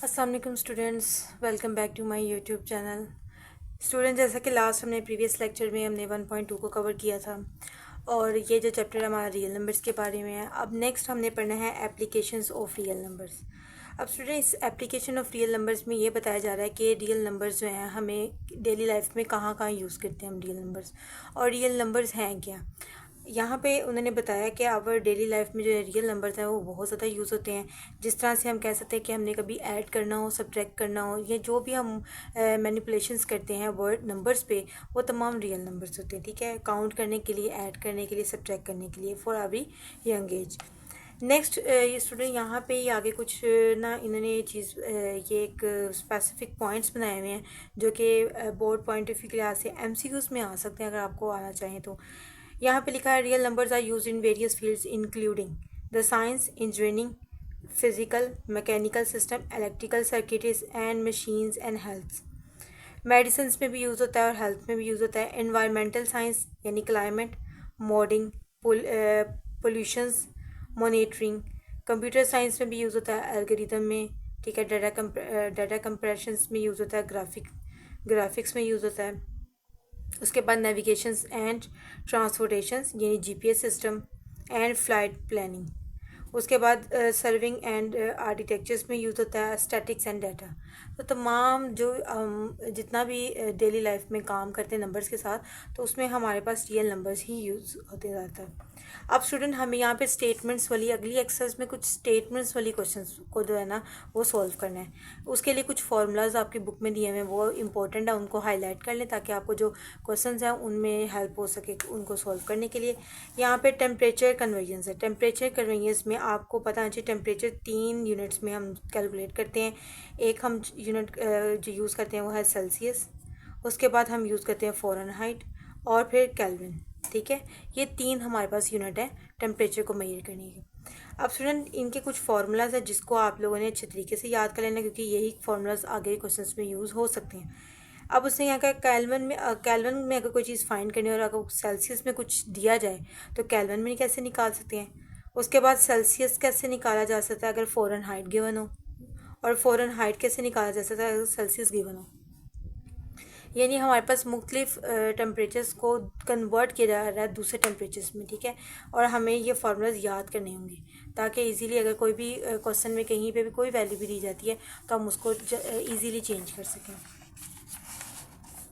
अस्सलाम वालेकुम students, welcome back to my YouTube channel. Student, जैसा कि लास्ट हमने प्रीवियस लेक्चर में हमने 1.2 को कवर किया था और ये जो चैप्टर हमारा रियल नंबर्स के बारे में है। अब नेक्स्ट हमने पढ़ना है एप्लीकेशंस ऑफ रियल नंबर्स। अब स्टूडेंट, इस एप्लीकेशन ऑफ रियल नंबर्स में ये बताया जा रहा है कि रियल नंबर्स जो हैं हमें डेली लाइफ में कहाँ कहाँ यूज़ करते हैं हम रियल नंबर्स, और रियल नंबर्स हैं क्या। यहाँ पे उन्होंने बताया कि आवर डेली लाइफ में जो रियल नंबर्स हैं वो बहुत ज़्यादा यूज़ होते हैं। जिस तरह से हम कह सकते हैं कि हमने कभी ऐड करना हो, सब्ट्रैक्ट करना हो, या जो भी हम मैनिपुलेशंस करते हैं वर्ड नंबर्स पे, वो तमाम रियल नंबर्स होते हैं। ठीक है, काउंट करने के लिए, ऐड करने के लिए, सब्ट्रैक्ट करने के लिए, for every young age. Next ये स्टूडेंट यहाँ पे ये आगे कुछ ना इन्होंने ये चीज़ ये एक स्पेसिफिक पॉइंट्स बनाए हुए हैं जो कि बोर्ड पॉइंट ऑफ व्यू के लिहाज से एमसीक्यूज़ में आ सकते हैं अगर आपको आना चाहें तो। यहाँ पे लिखा है real numbers are use in various fields including the science, engineering, physical, mechanical system, electrical circuits and machines and health. Medicine में भी यूज़ होता है और हेल्थ में भी यूज़ होता है। एनवायरमेंटल साइंस यानी climate, modding, pollutions, monitoring. Computer science में भी यूज़ होता है एल्गोरिथम में। ठीक है, डाटा कंप्रेशंस में यूज़ होता है, ग्राफिक्स में यूज़ होता है। उसके बाद नेविगेशंस एंड ट्रांसपोर्टेशंस यानी GPS system and flight planning. उसके बाद सर्विंग एंड आर्किटेक्चर्स में यूज़ होता है स्टैटिक्स एंड डाटा। तो तमाम जो जितना भी डेली लाइफ में काम करते हैं नंबर्स के साथ, तो उसमें हमारे पास रियल नंबर्स ही यूज़ होते जाता है। अब स्टूडेंट, हमें यहाँ पे स्टेटमेंट्स वाली अगली एक्सरसाइज में कुछ स्टेटमेंट्स वाली क्वेश्चंस को जो है ना वो सॉल्व करना है। उसके लिए कुछ फार्मूलाज आपकी बुक में दिए हुए हैं, वो इंपॉर्टेंट है, उनको हाईलाइट कर लें ताकि आपको जो क्वेश्चंस हैं उनमें हेल्प हो सके उनको सॉल्व करने के लिए। यहाँ पे टेम्परेचर कन्वर्जेंस है। टेम्परेचर कन्वर्जेंस में आपको पता है कि टेम्परेचर 3 यूनिट्स में हम कैलकुलेट करते हैं। एक हम यूनिट जो यूज़ करते हैं वो है सेल्सियस, उसके बाद हम यूज़ करते हैं फ़ारेनहाइट और फिर केल्विन। ठीक है, ये 3 हमारे पास यूनिट है टेम्परेचर को मेजर करने के। अब स्टूडेंट, इनके कुछ फार्मूलाज है जिसको आप लोगों ने अच्छे तरीके से याद कर लेना, क्योंकि यही फार्मूलाज आगे क्वेश्चंस में यूज़ हो सकते हैं। अब उसने यहाँ का कैल्विन में अगर कोई चीज़ फाइंड करनी हो और अगर सेल्सियस में कुछ दिया जाए तो कैल्विन में कैसे निकाल सकते हैं। उसके बाद सेल्सियस कैसे निकाला जा सकता है अगर फ़ारेनहाइट गिवन हो, और फ़ारेनहाइट कैसे निकाला जा सकता है अगर सेल्सियस गिवन हो। यानी हमारे पास मुख्तलिफ टेम्परेचर्स को कन्वर्ट किया जा रहा है दूसरे टेम्परेचर्स में। ठीक है, और हमें ये फार्मूलाज याद करने होंगे ताकि इजीली अगर कोई भी क्वेश्चन में कहीं पे भी कोई वैल्यू भी दी जाती है तो हम उसको इजीली चेंज कर सकें।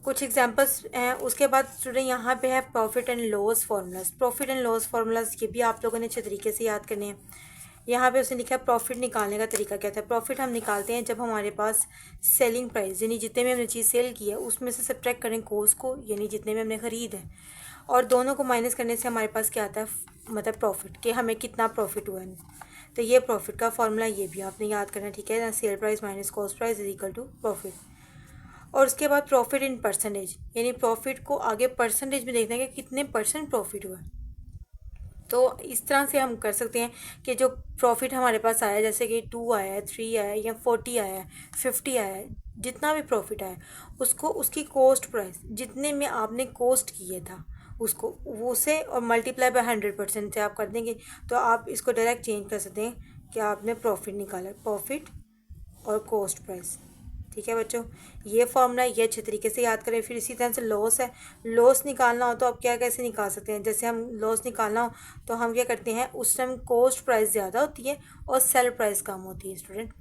कुछ एग्जांपल्स हैं। उसके बाद स्टूडेंट यहाँ पे है profit and loss formulas. Profit and loss formulas ये भी आप लोगों ने अच्छे तरीके से याद करने हैं। यहाँ पे उसने लिखा है प्रॉफिट निकालने का तरीका क्या था। प्रॉफिट हम निकालते हैं जब हमारे पास सेलिंग प्राइस यानी जितने में हमने चीज़ सेल की है उसमें से सब्ट्रैक्ट करें कॉस्ट को यानी जितने में हमने ख़रीद है, और दोनों को माइनस करने से हमारे पास क्या आता है, मतलब प्रॉफिट, कि हमें कितना प्रॉफिट हुआ है। तो ये प्रॉफिट का फॉर्मूला ये भी आपने याद करना। ठीक है ना, sell price minus cost price is equal to profit. और उसके बाद प्रॉफिट इन परसेंटेज यानी प्रॉफिट को आगे परसेंटेज में देखना है कि कितने परसेंट प्रॉफिट हुआ। तो इस तरह से हम कर सकते हैं कि जो प्रॉफिट हमारे पास आया, जैसे कि 2 आया है, 3 आया है, या 40 आया है, 50 आया है, जितना भी प्रॉफिट आया उसको उसकी कॉस्ट प्राइस जितने में आपने कॉस्ट किया था उसको वो से और मल्टीप्लाई बाय 100% से आप कर देंगे तो आप इसको डायरेक्ट चेंज कर सकते हैं कि आपने प्रॉफिट निकाला, प्रॉफिट और कॉस्ट प्राइस। ठीक है बच्चों, ये फॉर्मूला ये अच्छे तरीके से याद करें। फिर इसी तरह से लॉस है। लॉस निकालना हो तो आप क्या कैसे निकाल सकते हैं। जैसे हम लॉस निकालना हो तो हम क्या करते हैं, उस टाइम कॉस्ट प्राइस ज़्यादा होती है और सेल प्राइस कम होती है। स्टूडेंट,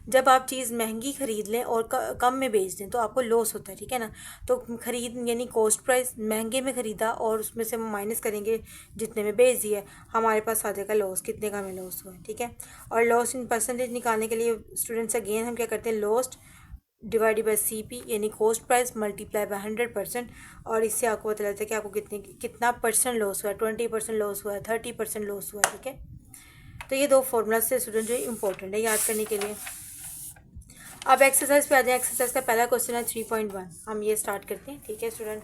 जब आप चीज़ महंगी खरीद लें और कम में बेच दें तो आपको लॉस होता है। ठीक है ना, तो खरीद यानी कॉस्ट प्राइस महंगे में ख़रीदा और उसमें से हम माइनस करेंगे जितने में बेच दिया, हमारे पास आ जाएगा लॉस, कितने का हमें लॉस हुआ है। ठीक है, और लॉस इन परसेंटेज निकालने के लिए स्टूडेंट्स अगेन हम क्या करते हैं, लॉस्ट डिवाइडेड बाय CP यानी कॉस्ट प्राइस मल्टीप्लाई बाय 100%, और इससे आपको पता लगता है कि आपको कितना परसेंट लॉस हुआ है, 20% लॉस हुआ है, 30% लॉस हुआ है। ठीक है, तो ये दो फॉर्मूला से स्टूडेंट जो इंपॉर्टेंट है याद करने के लिए। अब एक्सरसाइज पे आ जाए। एक्सरसाइज का पहला क्वेश्चन है 3.1, हम ये स्टार्ट करते हैं। ठीक है स्टूडेंट,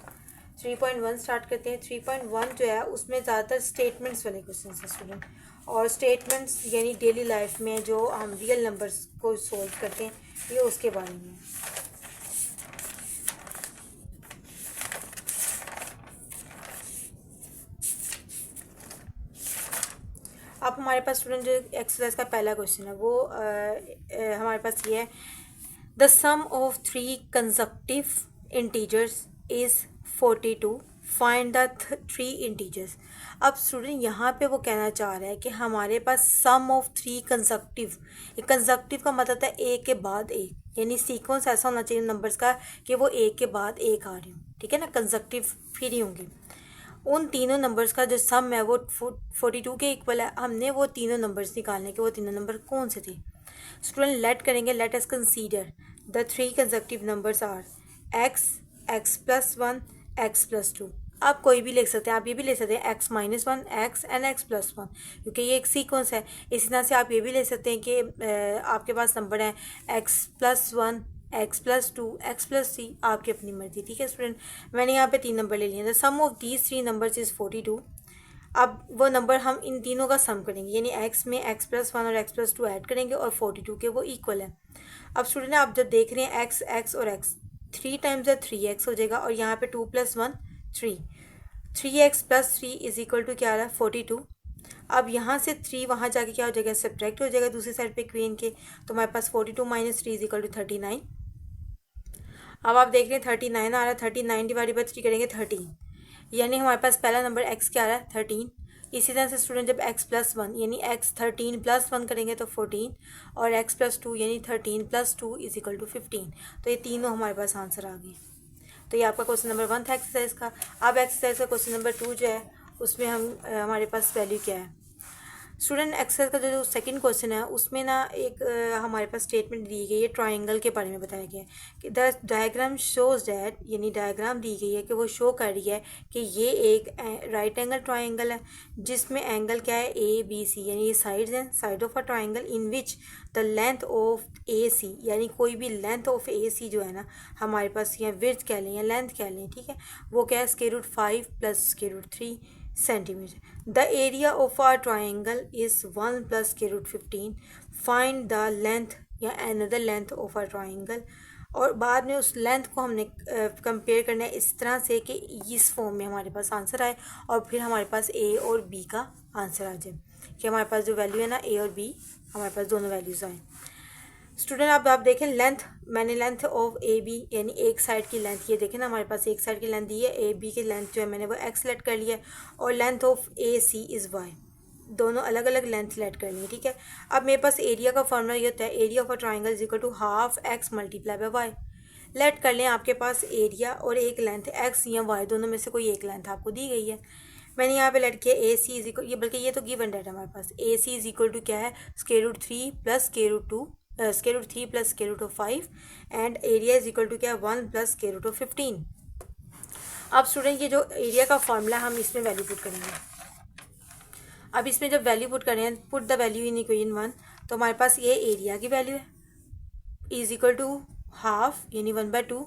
3.1 स्टार्ट करते हैं। 3.1 जो है उसमें ज़्यादातर स्टेटमेंट्स वाले क्वेश्चन हैं स्टूडेंट, और स्टेटमेंट्स यानी डेली लाइफ में जो हम रियल नंबर्स को सोल्व करते हैं ये उसके बारे में। अब अब हमारे पास स्टूडेंट जो एक्सरसाइज का पहला क्वेश्चन है वो हमारे पास ये है, the sum of 3 consecutive integers is 42, find the 3 integers. अब स्टूडेंट यहाँ पे वो कहना चाह रहा है कि हमारे पास सम ऑफ 3 कंसेक्यूटिव, कंसेक्यूटिव का मतलब है एक के बाद एक, यानी सीक्वेंस ऐसा होना चाहिए नंबर्स का कि वो एक के बाद एक आ रहे हो, ठीक है ना, कंसेक्यूटिव फिर ही होंगे। उन तीनों नंबर्स का जो सम है वो 42 के इक्वल है। हमने वो तीनों नंबर्स निकालने के, वो तीनों नंबर कौन से थे स्टूडेंट? लेट करेंगे, let us consider the 3 consecutive numbers are x, x+1, x+2। आप कोई भी लिख सकते हैं, आप ये भी ले सकते हैं x-1, x एंड x+1, क्योंकि ये एक सीक्वेंस है। इसी तरह से आप ये भी ले सकते हैं कि आपके पास नंबर है x+1, x+2, x+3, आपकी अपनी मर्जी, ठीक है स्टूडेंट। मैंने यहाँ पे 3 नंबर ले लिए। The sum of these 3 numbers is 42। अब वो नंबर हम इन तीनों का सम करेंगे, यानी x में x+1 और x+2 ऐड करेंगे और 42 के वो इक्वल है। अब स्टूडेंट आप जब देख रहे हैं x और x, 3 टाइम्स 3x हो जाएगा और यहाँ पे 2 + 1 3, 3x + 3 इज इक्वल टू क्या आ रहा है 42। अब यहाँ से 3 वहाँ जाके क्या हो जाएगा, सब्ट्रैक्ट हो जाएगा दूसरी साइड पे क्वीन के, तो हमारे पास 42 - 3 इज इक्वल टू 39। अब आप देख रहे हैं 39 आ रहा है, 39 डिवाइडेड बाई 3 करेंगे 13, यानी हमारे पास पहला नंबर x क्या आ रहा है 13। इसी तरह से स्टूडेंट जब x+1 यानी x 13 + 1 करेंगे तो 14 और x+2 यानी 13 + 2 इज इक्वल टू 15। तो ये तीनों हमारे पास आंसर आ गए। तो ये आपका क्वेश्चन नंबर 1 था एक्सरसाइज का। अब एक्सरसाइज का क्वेश्चन नंबर 2 जो है उसमें हम हमारे पास वैल्यू क्या है स्टूडेंट। एक्सरसाइज का जो सेकंड क्वेश्चन है उसमें ना एक हमारे पास स्टेटमेंट दी गई है, ट्रायंगल के बारे में बताया गया है कि द डायग्राम शोज दैट, यानी डायग्राम दी गई है कि वो शो कर रही है कि ये एक राइट एंगल ट्रायंगल है जिसमें एंगल क्या है ABC, यानी ये साइड्स हैं, side of a triangle in which the length of AC, यानी कोई भी लेंथ ऑफ AC जो है ना हमारे पास, या विड्थ कह लें या लेंथ कह लें, ठीक है, वो क्या है √5 + √3 centimetre. The area of our triangle is 1 + √15, find the length या another length of our triangle. और बाद में उस लेंथ को हमने कंपेयर करना है इस तरह से कि इस फॉर्म में हमारे पास आंसर आए और फिर हमारे पास A और B का आंसर आ जाए, कि हमारे पास जो वैल्यू है ना A और B, हमारे पास दोनों वैल्यूज़ आए। स्टूडेंट आप देखें लेंथ, मैंने लेंथ ऑफ AB यानी एक साइड की लेंथ, ये देखें ना हमारे पास एक साइड की लेंथ दी है, AB की लेंथ जो है मैंने वो x सेलेक्ट कर लिया है और length of AC is y, दोनों अलग अलग लेंथ सेलेक्ट कर ली है, ठीक है। अब मेरे पास एरिया का फॉर्मूला ये होता है, area of a triangle is equal to ½ x × y। Let कर लें आपके पास एरिया और एक लेंथ x या y, दोनों में से कोई एक लेंथ आपको दी गई है। मैंने यहाँ पे लेट किया AC इज इक्वल, ये बल्कि ये तो गिवन डेटा हमारे पास, AC इज इक्वल टू क्या है √3 + √2 √3 + √5 and area is equal to क्या है 1 + √15। अब स्टूडेंट ये जो एरिया का फॉर्मूला हम इसमें वैल्यू पुट करेंगे। अब इसमें जब वैल्यू पुट करें, put the value in equation 1, तो हमारे पास ये एरिया की वैल्यू है इज इक्वल टू ½ यानी 1/2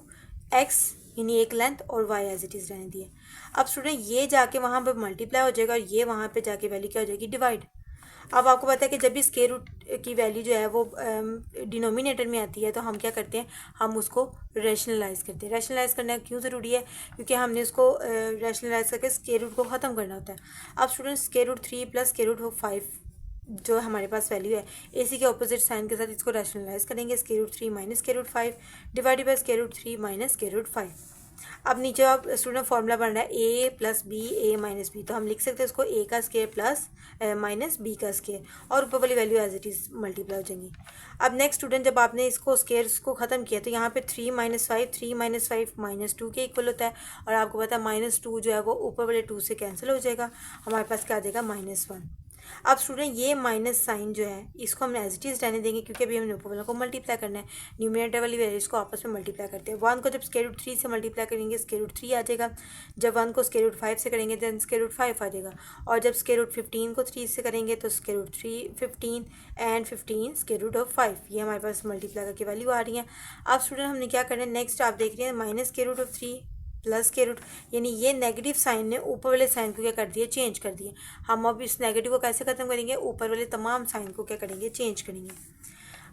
x यानी एक लेंथ और y एज इट इज़ रहने दिए। अब स्टूडेंट ये जाके वहाँ पर मल्टीप्लाई हो जाएगा और ये वहाँ पे जाके वैल्यू क्या हो जाएगी डिवाइड। अब आपको पता है कि जब भी स्क्वायर रूट की वैल्यू जो है वो डिनोमिनेटर में आती है तो हम क्या करते हैं, हम उसको रैशनलाइज करते हैं। रैशनलाइज करना क्यों ज़रूरी है, क्योंकि हमने उसको रैशनलाइज करके स्क्वायर रूट को ख़त्म करना होता है। अब स्टूडेंट √3 + √5 जो हमारे पास वैल्यू है AC के ऑपोजिट साइन के साथ इसको रैशनलाइज करेंगे, √3 - √5 डिवाइडेड बाई √3 - √5। अब नीचे अब स्टूडेंट फॉर्मूला बन रहा है A + B A - B, तो हम लिख सकते हैं उसको A का स्क्वायर प्लस -B का स्क्वायर और ऊपर वाली value as it is multiply हो जाएंगी। अब नेक्स्ट स्टूडेंट जब आपने इसको स्क्वायर्स को ख़त्म किया तो यहाँ पे 3 - 5 3 - 5 -2 के इक्वल होता है और आपको पता है -2 जो है वो ऊपर वाले 2 से कैंसिल हो जाएगा, हमारे पास क्या आ जाएगा -1। अब स्टूडेंट ये माइनस साइन जो है इसको हम एज इट इज़ रहने देंगे क्योंकि अभी हमने ऊपर वाला को मल्टीप्लाई करना है, न्यूमरेटर वाली वैल्यूज को आपस में मल्टीप्लाई करते हैं। 1 को जब √3 से मल्टीप्लाई करेंगे √3 आ जाएगा, जब 1 को √5 से करेंगे दैन √5 आ जाएगा और जब √15 को 3 से करेंगे तो √3 15 एंड 15 √5, ये हमारे पास मल्टीप्लाई करके वैल्यू आ रही है। अब स्टूडेंट हमने क्या करना है, नेक्स्ट आप देख रहे हैं -√3 प्लस के रूट, यानी ये नेगेटिव साइन ने ऊपर वाले साइन को क्या कर दिया, चेंज कर दिया। हम अब इस नेगेटिव को कैसे ख़त्म करेंगे, ऊपर वाले तमाम साइन को क्या करेंगे, चेंज करेंगे।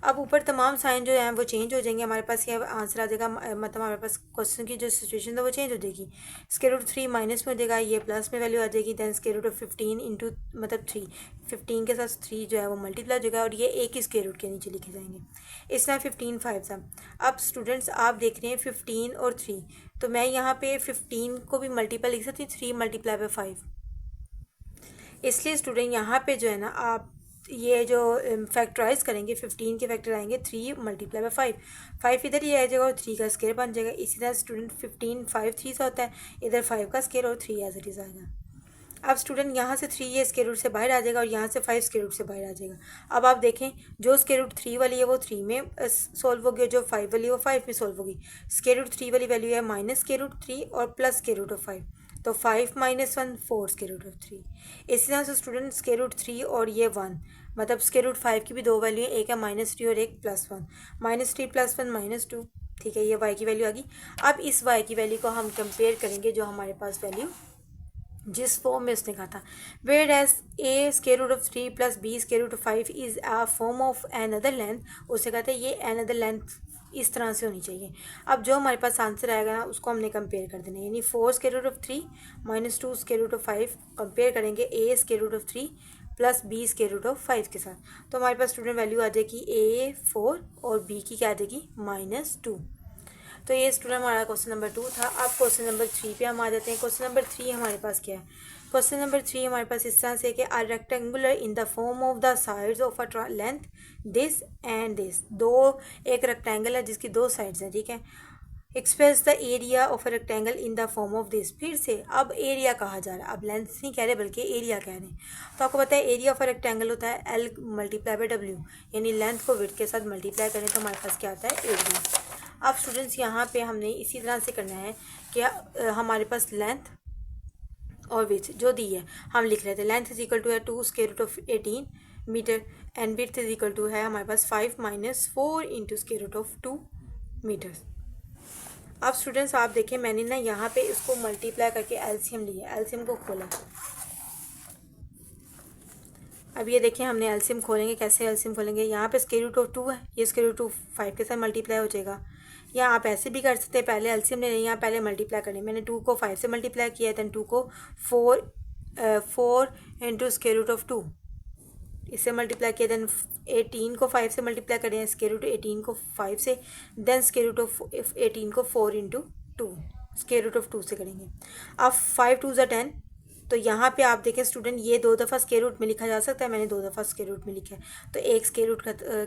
अब ऊपर तमाम साइन जो हैं वो चेंज हो जाएंगे, हमारे पास ये आंसर आ जाएगा, मतलब हमारे पास क्वेश्चन की जो सिचुएशन था वो चेंज हो जाएगी। स्क्वायर रूट 3 माइनस में हो जाएगा, ये प्लस में वैल्यू आ जाएगी। Then square root of 15 into मतलब 3, 15 के साथ 3 जो है वो मल्टीप्लाई हो जाएगा और ये एक ही स्क्वायर रूट के नीचे लिखे जाएंगे। इस तरह 15 5 था। अब स्टूडेंट्स आप देख रहे हैं 15 और 3, तो मैं यहाँ पे 15 को भी मल्टीपल लिख सकती हूँ 3 मल्टीप्लाई बाय 5। इसलिए स्टूडेंट यहाँ पे जो है ना आप ये जो फैक्टराइज करेंगे 15 के फैक्टर आएंगे 3 मल्टीप्लाई बाय 5, 5 इधर ही आ जाएगा और 3 का स्केयर बन जाएगा। इसी तरह स्टूडेंट 15 5 3 से होता है, इधर 5 का स्केयर और 3 एज इट इज़ आएगा। अब स्टूडेंट यहाँ से 3 ये स्केयर रूट से बाहर आ जाएगा और यहाँ से 5 स्केयर रूट से बाहर आ जाएगा। अब आप देखें जो स्केयर रूट 3 वाली है वो 3 में सॉल्व होगी, जो 5 वाली है वो 5 में सॉल्व होगी। स्केयर रूट 3 वाली वैल्यू है माइनस स्केयर रूट 3 और प्लस स्केयर रूट ऑफ 5, तो 5 माइनस 1 4 स्केयर रूट ऑफ 3। इसी तरह से स्टूडेंट स्केयर रूट 3 और ये 1 मतलब स्केयर रूट 5 की भी दो वैल्यू है, एक है -3 और एक +1, -3 + 1 -2। ठीक है, ये y की वैल्यू आ गई। अब इस y की वैल्यू को हम कंपेयर करेंगे जो हमारे पास वैल्यू जिस फॉर्म में उसने कहा था, whereas a square root of 3 + b square root of 5 is a form of another length. उससे कहते हैं ये एन अदर लेंथ इस तरह से होनी चाहिए। अब जो हमारे पास आंसर आएगा ना उसको हमने कंपेयर कर देना है, यानी 4 square root of 3 -2 square root of 5 compare करेंगे a square root of 3 + b square root of 5 के साथ। तो हमारे पास स्टूडेंट वैल्यू आ जाएगी a 4 और b की क्या आ जाएगी -2। तो ये स्टूडेंट हमारा क्वेश्चन नंबर 2 था। अब क्वेश्चन नंबर 3 पे हम आ जाते हैं। क्वेश्चन नंबर 3 हमारे पास क्या है? क्वेश्चन नंबर 3 हमारे पास इस तरह से कि a rectangular in the form of the sides of a length this and this. एक रेक्टेंगल है जिसकी दो साइड्स हैं, ठीक है। Express the area of a rectangle in the form of this. फिर से अब एरिया कहा जा रहा है, अब लेंथ नहीं कह रहे बल्कि एरिया कह रहे हैं। तो आपको पता है एरिया ऑफ अ रेक्टेंगल होता है L × W, यानी लेंथ को विड्थ के साथ मल्टीप्लाई करें तो हमारे पास क्या आता है एरिया। अब स्टूडेंट्स यहाँ पे हमने इसी तरह से करना है कि हमारे पास लेंथ और विड्थ जो दी है हम लिख रहे थे। लेंथ इज इक्वल टू है 2 square root of 18 metre and width is equal to है हमारे पास 5 - 4 into square root of 2 metre. अब स्टूडेंट्स आप देखें मैंने ना यहाँ पे इसको मल्टीप्लाई करके एलसीएम लिया, एलसीएम को खोला। अब ये देखें हमने एलसीएम खोलेंगे, कैसे एलसीएम खोलेंगे? यहाँ पे स्क्वायर रूट ऑफ 2 है, ये स्क्वायर रूट ऑफ 5 के साथ मल्टीप्लाई हो जाएगा। या आप ऐसे भी कर सकते हैं, पहले एलसीएम ले लें, यहाँ पहले मल्टीप्लाई करें। मैंने 2 को 5 से मल्टीप्लाई किया, दैन 2 को 4 इंटू स्क्वायर रूट ऑफ 2 इससे मल्टीप्लाई किया, दैन 18 को 5 से मल्टीप्लाई करें, स्क्वायर रूट 18 को 5 से, दैन स्क्वायर रूट ऑफ 18 को 4 इंटू 2 स्क्वायर रूट ऑफ 2 से करेंगे। अब 5 2 = 10, तो यहाँ पे आप देखें स्टूडेंट ये 2 दफ़ा स्क्वायर रूट में लिखा जा सकता है, मैंने 2 दफ़ा स्क्वायर रूट में लिखा है, तो एक स्क्वायर रूट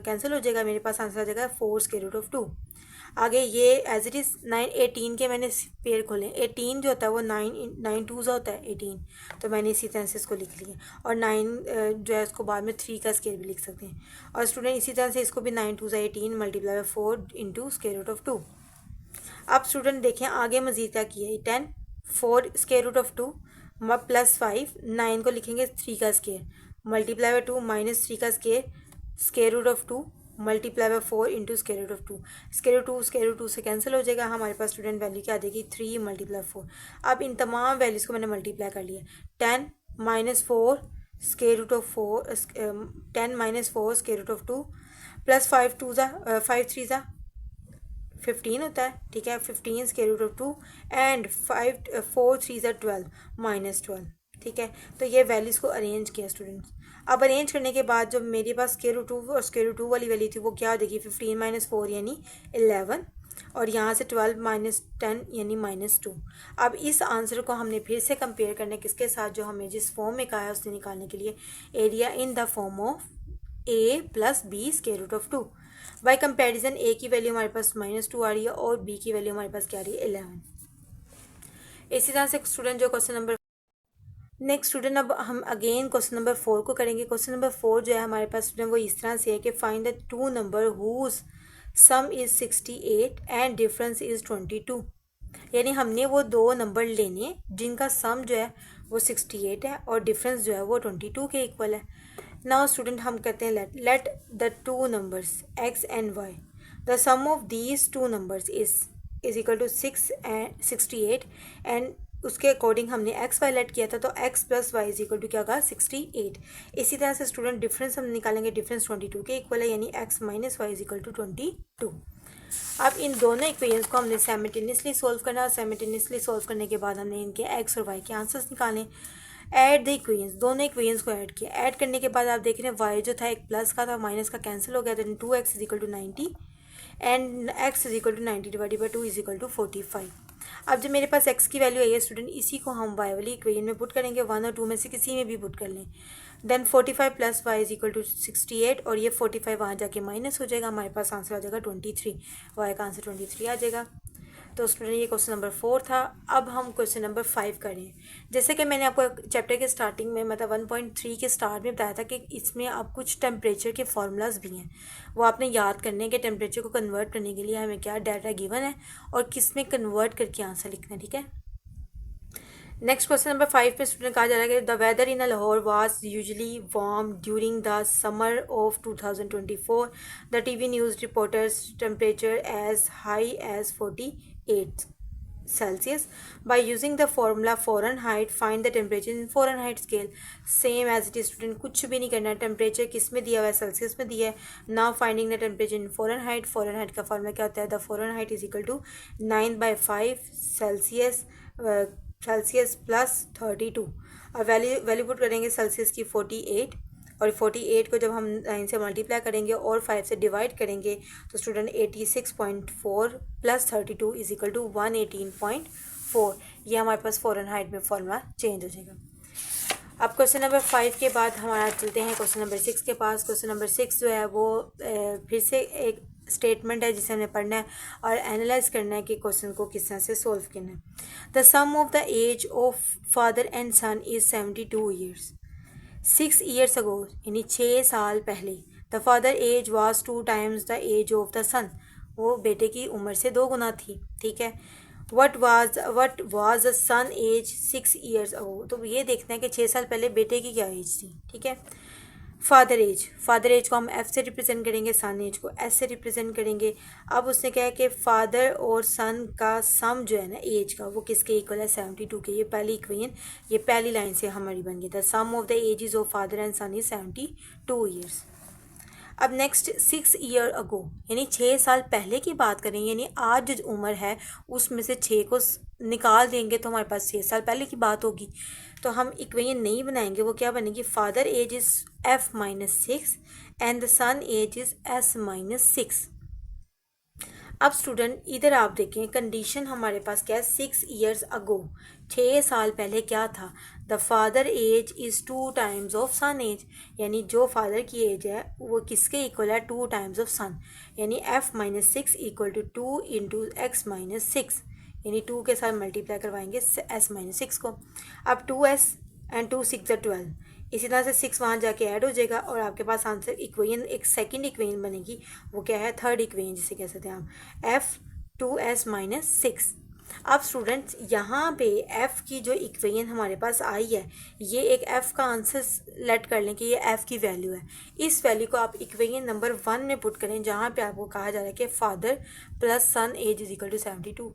कैंसिल हो जाएगा, मेरे पास आंसर आ जाएगा 4 स्क्वायर रूट ऑफ 2। आगे ये एज इट इज़ 9 18 के मैंने पेयर खोले, 18 जो होता है वो 9 2 होता है 18, तो मैंने इसी तरह से इसको लिख लिया। और 9 जो है उसको बाद में 3 का स्क्वायर भी लिख सकते हैं। और स्टूडेंट इसी तरह से इसको भी 9 2 18 multiply by 4 into square root of 2। अब स्टूडेंट देखें आगे मजीद क्या किया है, 10 4 स्क्वायर रूट ऑफ 2 +5 9 को लिखेंगे 3 का स्क्वायर मल्टीप्लाई बाय 2 -3 का square square root of 2 multiply by 4 into square root of 2। Square root 2 से कैंसिल हो जाएगा, हमारे पास स्टूडेंट वैल्यू क्या आ जाएगी 3 × 4। अब इन तमाम वैल्यूज़ को मैंने मल्टीप्लाई कर लिया। 10 - 4 square root of 4 10 - 4 square root of 2 +5 2 5 3 15 होता है, ठीक है। 15 स्क्वायर रूट ऑफ 2 एंड 4 3 12 -12, ठीक है। तो ये वैल्यूज़ को अरेंज किया स्टूडेंट्स। अब अरेंज करने के बाद जो मेरे पास स्क्वायर रूट 2 और स्क्वायर रूट 2 वाली वैल्यू थी वो क्या हो जाएगी 15 - 4 यानी 11 और यहाँ से 12 - 10 यानी -2। अब इस आंसर को हमने फिर से कंपेयर करना है किसके साथ, जो हमें जिस फॉर्म में कहा है उससे निकालने के लिए, area in the form of a + b square root of 2। By comparison a की वैल्यू हमारे पास -2 आ रही है और b की वैल्यू हमारे पास क्या आ रही है 11। इसी तरह से स्टूडेंट जो क्वेश्चन नंबर नेक्स्ट स्टूडेंट अब हम अगेन क्वेश्चन नंबर 4 को करेंगे। क्वेश्चन नंबर 4 जो है हमारे पास स्टूडेंट वो इस तरह से है कि find the 2 number whose sum is 68 and difference is 22। यानी हमने वो 2 नंबर लेने जिनका सम जो है वो 68 है और डिफरेंस जो है वो 22 के इक्वल है। नाउ स्टूडेंट हम कहते हैं let the 2 numbers x and y, the sum of these 2 numbers is equal to 68 and उसके अकॉर्डिंग हमने एक्स वाई लेट किया था, तो x plus y is equal to क्या होगा 68। इसी तरह से स्टूडेंट डिफरेंस हम निकालेंगे, डिफरेंस 22 के इक्वल है, यानी x minus y is equal to 22। अब इन दोनों इक्वेशंस को हमने साइमल्टेनियसली सॉल्व करना है, और साइमल्टेनियसली सॉल्व करने के बाद हमने इनके एक्स और वाई के आंसर्स निकालें। ऐड द इक्वेशंस, दोनों इक्वेशंस को ऐड किया। ऐड करने के बाद आप देख रहे हैं वाई जो था एक प्लस का था, माइनस का कैंसिल हो गया, then 2x is equal to 90 and x is equal to 90 divided by 2 is equal to 45। अब जब मेरे पास x की वैल्यू आई है स्टूडेंट, इसी को हम y वाली इक्वेशन में पुट करेंगे, 1 और 2 में से किसी में भी पुट कर लें। Then 45 plus y is equal to 68, और ये 45 वहाँ जाके माइनस हो जाएगा, हमारे पास आंसर आ जाएगा 23, वाई का आंसर 23 आ जाएगा। तो स्टूडेंट ये क्वेश्चन नंबर 4 था। अब हम क्वेश्चन नंबर 5 करें। जैसे कि मैंने आपको चैप्टर के स्टार्टिंग में मतलब 1.3 के स्टार्ट में बताया था कि इसमें आप कुछ टेम्परेचर के फार्मूलाज भी हैं, वो आपने याद करने के। टेम्परेचर को कन्वर्ट करने के लिए हमें क्या डाटा गिवन है और किस में कन्वर्ट करके आंसर लिखना है, ठीक है। नेक्स्ट क्वेश्चन नंबर 5 पे स्टूडेंट कहा जा रहा है कि the weather in Lahore was usually warm during the summer of 2024। The TV news reporters temperature as high as 48 Celsius. By using the formula Fahrenheit, find the temperature in Fahrenheit scale. Same as it is student, कुछ भी नहीं करना है। Temperature किस में दिया हुआ है, सेल्सियस में दिया है। Now finding the temperature in Fahrenheit. Fahrenheit का फॉर्मूला क्या होता है, the Fahrenheit is equal to 9/5 Celsius, Celsius plus 32। और वैल्यू पुट करेंगे सेल्सियस की 48, और 48 को जब हम 9 से मल्टीप्लाई करेंगे और 5 से डिवाइड करेंगे तो student 86.4 plus 32 is equal to 118.4। ये हमारे पास फ़ारेनहाइट में फॉर्मूला चेंज हो जाएगा। अब क्वेश्चन नंबर 5 के बाद हमारा चलते हैं क्वेश्चन नंबर 6 के पास। क्वेश्चन नंबर 6 जो है वो फिर से एक स्टेटमेंट है जिसे हमें पढ़ना है और एनालाइज करना है कि क्वेश्चन को किस तरह से सॉल्व करना है। The sum of the age of father and son is 72 years. 6 years ago, यानी 6 साल पहले, the father age was 2 times the age of the son. वो बेटे की उम्र से 2 गुना थी, ठीक है। What was the son age 6 years ago। तो ये देखना है कि 6 साल पहले बेटे की क्या एज थी, ठीक है। फादर एज को हम एफ से रिप्रेजेंट करेंगे, सन एज को एस से रिप्रेजेंट करेंगे। अब उसने कहा है कि फादर और सन का सम जो है ना एज का, वो किसके इक्वल है, 72 के। ये पहली इक्वेशन, ये पहली लाइन से हमारी बन गई। The sum of the ages of father and son is 72 years. अब नेक्स्ट 6 year अगो, यानी 6 साल पहले की बात करें, यानी आज जो उम्र है उसमें से 6 को निकाल देंगे तो हमारे पास 6 साल पहले की बात होगी। तो हम इक्वेशन नहीं बनाएंगे, वो क्या बनेगी, father age is f minus 6 and the son age is s minus 6। अब स्टूडेंट इधर आप देखें, कंडीशन हमारे पास क्या है, 6 years अगो, 6 साल पहले क्या था, the father age is 2 times of son age, यानी जो फादर की एज है वो किसके इक्वल है, 2 times ऑफ सन, यानी f minus 6 equal to 2 into x minus 6, यानी 2 के साथ मल्टीप्लाई करवाएंगे s माइनस 6 को। अब 2s एंड 2 6 12, इसी तरह से 6 वहाँ जाके ऐड हो जाएगा और आपके पास आंसर इक्वेशन, एक सेकंड इक्वेशन बनेगी, वो क्या है, थर्ड इक्वेशन जिसे कह सकते हैं हम, f2s माइनस 6। अब स्टूडेंट्स यहाँ पे f की जो इक्वेशन हमारे पास आई है, ये एक f का आंसर लेट कर लें कि ये f की वैल्यू है। इस वैल्यू को आप इक्वेशन नंबर 1 में पुट करें, जहाँ पे आपको कहा जा रहा है कि father plus son age is equal to 72।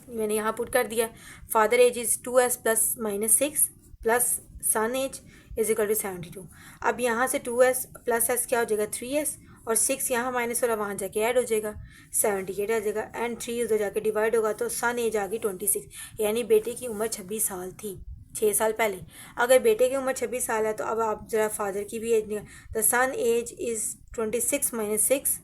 मैंने यहाँ पुट कर दिया, father age is 2s plus minus 6 plus son age is equal to 72। अब यहाँ से 2s प्लस s क्या हो जाएगा, 3s, और 6 यहाँ माइनस हो रहा, वहाँ जाके ऐड हो जाएगा, 78 आ जाएगा, एंड 3 उधर जाके डिवाइड होगा तो सन एज आ गई 26, यानी बेटे की उम्र 26 साल थी 6 साल पहले। अगर बेटे की उम्र 26 साल है तो अब आप ज़रा फादर की भी एज निकाल, the son age is 26 minus 6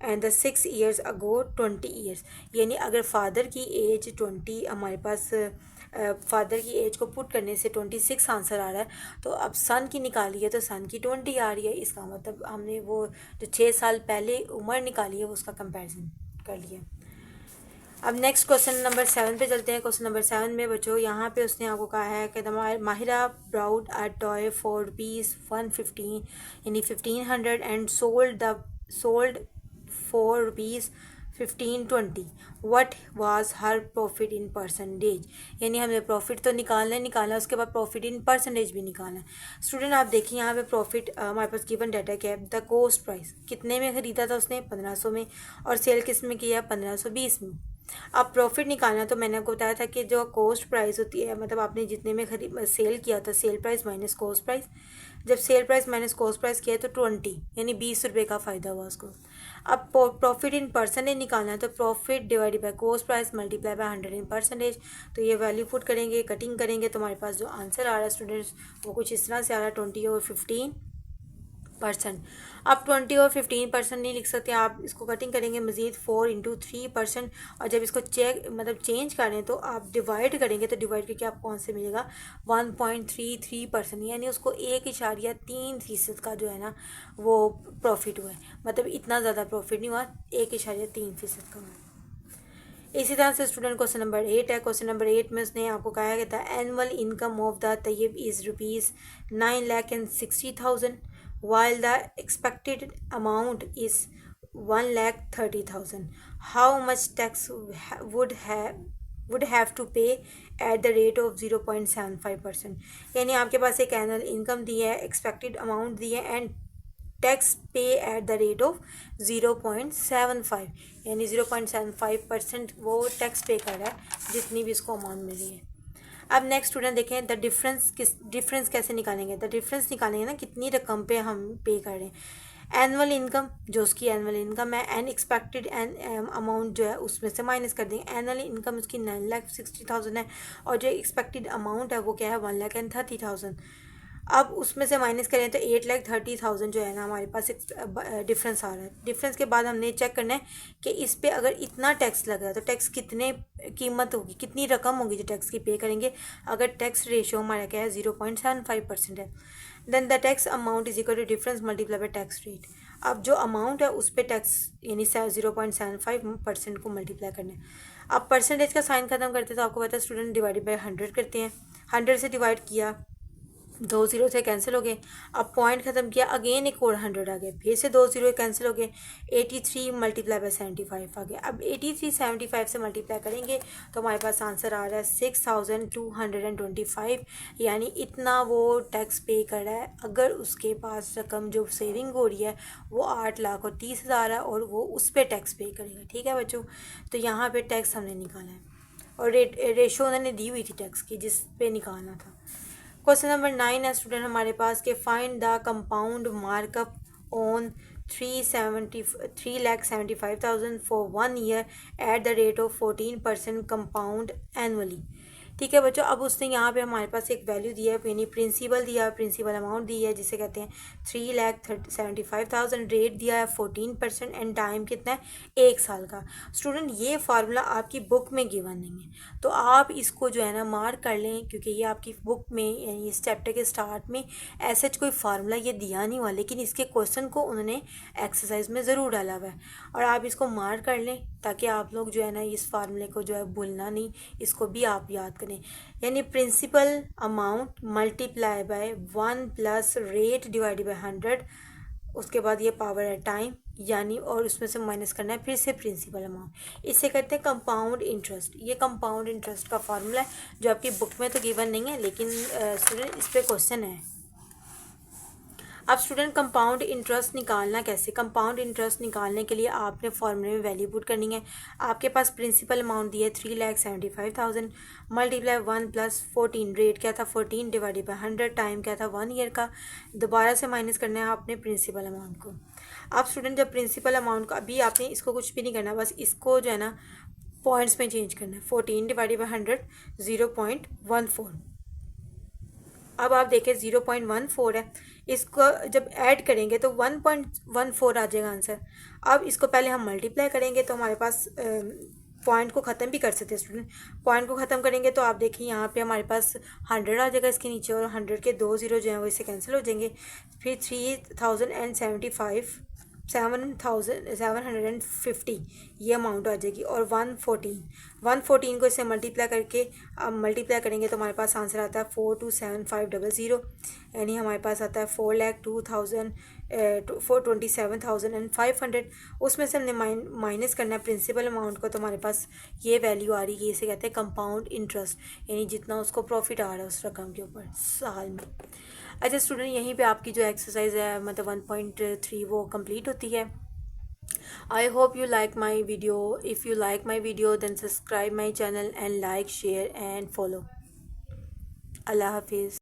and the 6 years ago 20 years, यानी अगर फादर की एज 20, हमारे पास फादर की एज को पुट करने से 26 आंसर आ रहा है, तो अब सन की निकाली है तो सन की 20 आ रही है। इसका मतलब हमने वो जो 6 साल पहले उम्र निकाली है वो उसका कंपैरिजन कर लिया। अब नेक्स्ट क्वेश्चन नंबर 7 पे चलते हैं। क्वेश्चन नंबर 7 में बच्चों यहाँ पे उसने आपको कहा है कि Mahira brought a toy for ₹115 यानी 1500 and sold for ₹1520। What was her profit in percentage, यानी हमें प्रॉफिट तो निकालना है, उसके बाद प्रॉफिट इन परसेंटेज भी निकालना है। स्टूडेंट आप देखिए यहाँ पे प्रॉफिट हमारे पास गिवन डाटा क्या है, द कॉस्ट प्राइस कितने में ख़रीदा था उसने, 1500 में, और सेल किस में किया, 1520 में। अब प्रॉफिट निकालना, तो मैंने आपको बताया था कि जो कॉस्ट प्राइस होती है, मतलब आपने जितने में खरीद सेल किया था, sale price minus cost price, जब sale price minus cost price किया तो 20 यानी 20 रुपये का फ़ायदा हुआ उसको। अब प्रॉफिट इन परसेंटेज निकालना है, तो profit divided by cost price multiply by 100 in percentage. तो ये वैल्यू पुट करेंगे, कटिंग करेंगे, तो हमारे पास जो आंसर आ रहा है स्टूडेंट्स वो कुछ इस तरह से आ रहा है 20/15%। आप 20/15% नहीं लिख सकते, आप इसको कटिंग करेंगे मज़ीद 4 × 3%। और जब इसको चेंज करें तो आप डिवाइड करेंगे, तो डिवाइड करके आपको कौन से मिलेगा 1.33%, यानी उसको 1.3% का जो है ना वो प्रॉफिट हुआ है। मतलब इतना ज़्यादा प्रॉफिट नहीं हुआ, 1.3% का हुआ। इसी तरह से स्टूडेंट क्वेश्चन नंबर 8 है। क्वेश्चन नंबर 8 में उसने आपको कहा गया था annual income of the Tayyab is ₹9,60,000 while the expected amount is 1,30,000. How much tax would have to pay at the rate of 0.75%? यानी आपके पास एक एनुअल इनकम दी है, एक्सपेक्टेड अमाउंट दी है एंड टैक्स पे एट द रेट ऑफ 0.75, यानी 0.75% वो tax पे कर रहा है जितनी भी उसको अमाउंट मिल रही है। अब नेक्स्ट स्टूडेंट देखें द डिफरेंस कैसे निकालेंगे। द डिफरेंस निकालेंगे ना कितनी रकम पे हम पे कर रहे हैं। एनुअल इनकम, जो उसकी एनुअल इनकम है, एंड एक्सपेक्टेड अमाउंट जो है उसमें से माइनस कर देंगे। एनुअल इनकम उसकी 9,60,000 है और जो एक्सपेक्टेड अमाउंट है वो क्या है 1,30,000। अब उसमें से माइनस करें तो 8,30,000 जो है ना हमारे पास एक डिफरेंस आ रहा है। डिफरेंस के बाद हमने चेक करना है कि इस पे अगर इतना टैक्स लगा तो टैक्स कितने कीमत होगी, कितनी रकम होगी जो टैक्स की पे करेंगे। अगर टैक्स रेशियो हमारा क्या है 0.75% है, then the tax amount is equal to difference multiply by tax rate. अब जो अमाउंट है उस पर टैक्स यानी 0.75% को मल्टीप्लाई करना है। अब परसेंटेज का साइन खत्म करते तो आपको पता है स्टूडेंट डिवाइडेड बाई 100 करते हैं। 100 से डिवाइड किया, 2 0 से कैंसिल हो गए। अब पॉइंट ख़त्म किया, अगेन एक और 100 आ गए, फिर से 2 0 कैंसिल हो गए। 83 मल्टीप्लाई बाय 75 आ गया। अब 83 75 से मल्टीप्लाई करेंगे तो हमारे पास आंसर आ रहा है 6,225, यानी इतना वो टैक्स पे कर रहा है। अगर उसके पास रकम जो सेविंग हो रही है वो 8,30,000 है और वो उस पर टैक्स पे करेगा। ठीक है बच्चों, तो यहाँ पे टैक्स हमने निकाला है और रेशो उन्होंने दी हुई थी टैक्स की जिस पे निकालना था। क्वेश्चन नंबर 9 है स्टूडेंट हमारे पास के find the compound markup on 3,75,000 for 1 year at the rate of 14% compound annually. ठीक है बच्चों, अब उसने यहाँ पे हमारे पास एक वैल्यू दिया है, यानी प्रिंसिपल दिया है, प्रिंसिपल अमाउंट दी है जिसे कहते हैं 3,75,000, रेट दिया है 14% एंड टाइम कितना है 1 साल का। स्टूडेंट ये फार्मूला आपकी बुक में गिवन नहीं है, तो आप इसको जो है ना मार्क कर लें, क्योंकि ये आपकी बुक में यानी इस चैप्टर के स्टार्ट में ऐसा कोई फार्मूला ये दिया नहीं हुआ, लेकिन इसके क्वेश्चन को उन्होंने एक्सरसाइज में ज़रूर डाला हुआ है और आप इसको मार्क कर लें ताकि आप लोग जो है ना इस फार्मूले को जो है भूलना नहीं, इसको भी आप याद करें। यानी principal amount multiply by 1 plus rate divided by 100, उसके बाद ये पावर है टाइम यानी, और उसमें से माइनस करना है फिर से प्रिंसिपल अमाउंट। इससे कहते हैं कंपाउंड इंटरेस्ट। ये कंपाउंड इंटरेस्ट का फार्मूला है जो आपकी बुक में तो गिवन नहीं है, लेकिन स्टूडेंट इस पर क्वेश्चन है। अब स्टूडेंट कंपाउंड इंटरेस्ट निकालना कैसे। कंपाउंड इंटरेस्ट निकालने के लिए आपने फॉर्मूले में वैल्यू पुट करनी है। आपके पास प्रिंसिपल अमाउंट दिया है 3,75,000 मल्टीप्लाई 1 प्लस 14, रेट क्या था 14 डिवाइडेड बाय 100, टाइम क्या था 1 ईयर का। दोबारा से माइनस करना है आपने प्रिंसिपल अमाउंट को। अब स्टूडेंट जब प्रिंसिपल अमाउंट को, अभी आपने इसको कुछ भी नहीं करना, बस इसको जो है ना पॉइंट्स में चेंज करना है। 14 डिवाइडेड बाई 100 0.14। अब आप देखें 0.14 है, इसको जब ऐड करेंगे तो 1.14 आ जाएगा आंसर। अब इसको पहले हम मल्टीप्लाई करेंगे तो हमारे पास पॉइंट को ख़त्म भी कर सकते हैं स्टूडेंट। पॉइंट को ख़त्म करेंगे तो आप देखिए यहाँ पे हमारे पास 100 आ जाएगा इसके नीचे, और 100 के 2 0 जो हैं वो इससे कैंसिल हो जाएंगे। फिर 3,075 7,750 ये अमाउंट आ जाएगी, और 114 को इससे मल्टीप्लाई करके अब मल्टीप्लाई करेंगे तो हमारे पास आंसर आता है 427,500, यानी हमारे पास आता है 4,27,500। उसमें से हमने माइनस करना है प्रिंसिपल अमाउंट को, तो हमारे पास ये वैल्यू आ रही है। इसे कहते हैं कंपाउंड इंटरेस्ट, यानी जितना उसको प्रॉफिट आ रहा है उस रकम के ऊपर साल में। अच्छा स्टूडेंट, यहीं पे आपकी जो एक्सरसाइज है मतलब 1.3 वो कंप्लीट होती है। I hope you like my video. If you like my video, then subscribe my channel and like, share and follow. Allah Hafiz.